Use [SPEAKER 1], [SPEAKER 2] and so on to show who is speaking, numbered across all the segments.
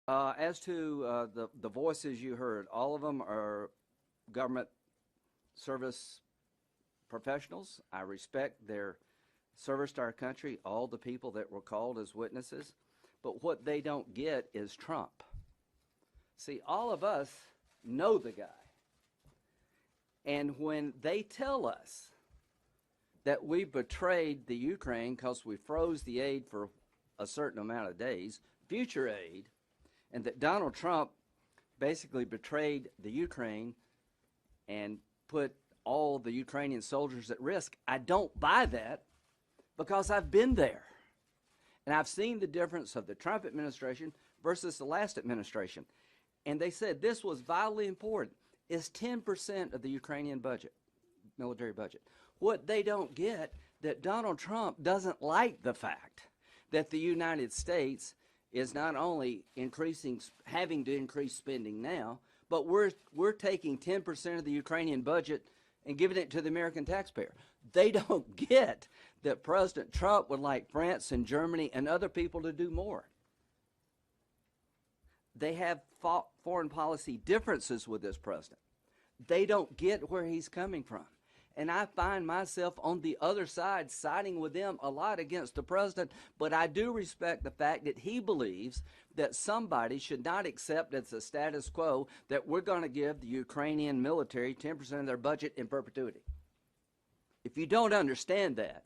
[SPEAKER 1] As to the voices you heard, all of them are government service professionals. I respect their service to our country, all the people that were called as witnesses. But what they don't get is Trump. See, all of us know the guy. And when they tell us that we betrayed the Ukraine because we froze the aid for a certain amount of days, future aid, and that Donald Trump basically betrayed the Ukraine and put all the Ukrainian soldiers at risk, I don't buy that because I've been there. And I've seen the difference of the Trump administration versus the last administration. And they said this was vitally important. It's 10% of the Ukrainian budget, military budget. What they don't get, that Donald Trump doesn't like the fact that the United States is not only having to increase spending now, but we're taking 10% of the Ukrainian budget and giving it to the American taxpayer. They don't get that President Trump would like France and Germany and other people to do more. They have foreign policy differences with this president. They don't get where he's coming from. And I find myself on the other side siding with them a lot against the president, but I do respect the fact that he believes that somebody should not accept as a status quo that we're going to give the Ukrainian military 10% of their budget in perpetuity. If you don't understand that,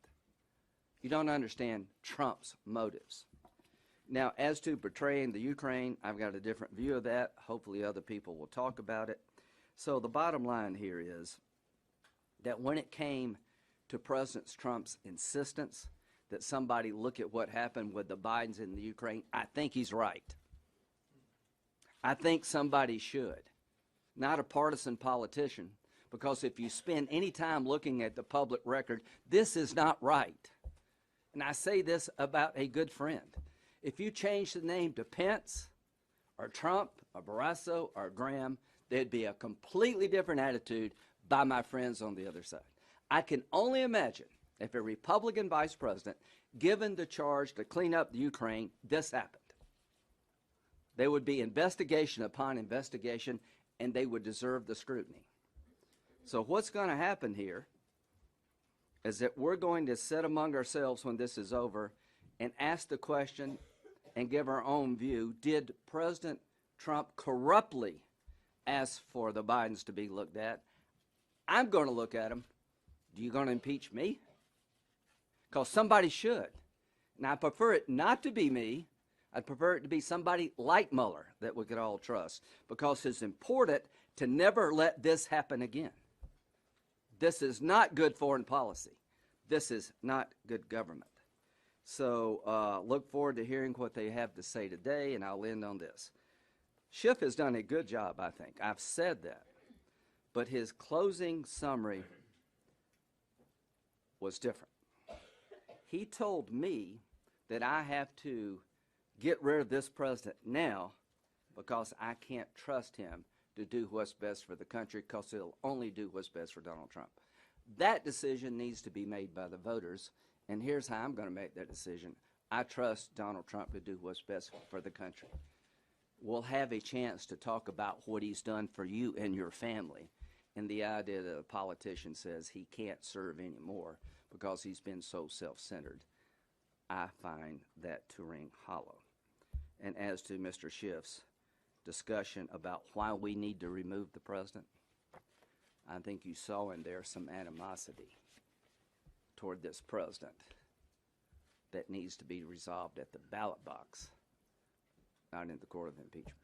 [SPEAKER 1] you don't understand Trump's motives. Now, as to betraying the Ukraine, I've got a different view of that. Hopefully other people will talk about it. So the bottom line here is that when it came to President Trump's insistence that somebody look at what happened with the Bidens in the Ukraine, I think he's right. I think somebody should, not a partisan politician, because if you spend any time looking at the public record, this is not right. And I say this about a good friend. If you change the name to Pence or Trump or Barrasso or Graham, there'd be a completely different attitude by my friends on the other side. I can only imagine if a Republican vice president given the charge to clean up the Ukraine, this happened. There would be investigation upon investigation, and they would deserve the scrutiny. So what's going to happen here is that we're going to sit among ourselves when this is over and ask the question and give our own view. Did President Trump corruptly ask for the Bidens to be looked at? I'm going to look at them. Are you going to impeach me? Because somebody should. And I prefer it not to be me. I'd prefer it to be somebody like Mueller that we could all trust, because it's important to never let this happen again. This is not good foreign policy. This is not good government. So look forward to hearing what they have to say today, and I'll end on this. Schiff has done a good job, I think. I've said that. But his closing summary was different. He told me that I have to get rid of this president now because I can't trust him to do what's best for the country, because he'll only do what's best for Donald Trump. That decision needs to be made by the voters, and here's how I'm going to make that decision. I trust Donald Trump to do what's best for the country. We'll have a chance to talk about what he's done for you and your family, and the idea that a politician says he can't serve anymore because he's been so self-centered, I find that to ring hollow. And as to Mr. Schiff's discussion about why we need to remove the president, I think you saw in there some animosity toward this president that needs to be resolved at the ballot box, not in the court of impeachment.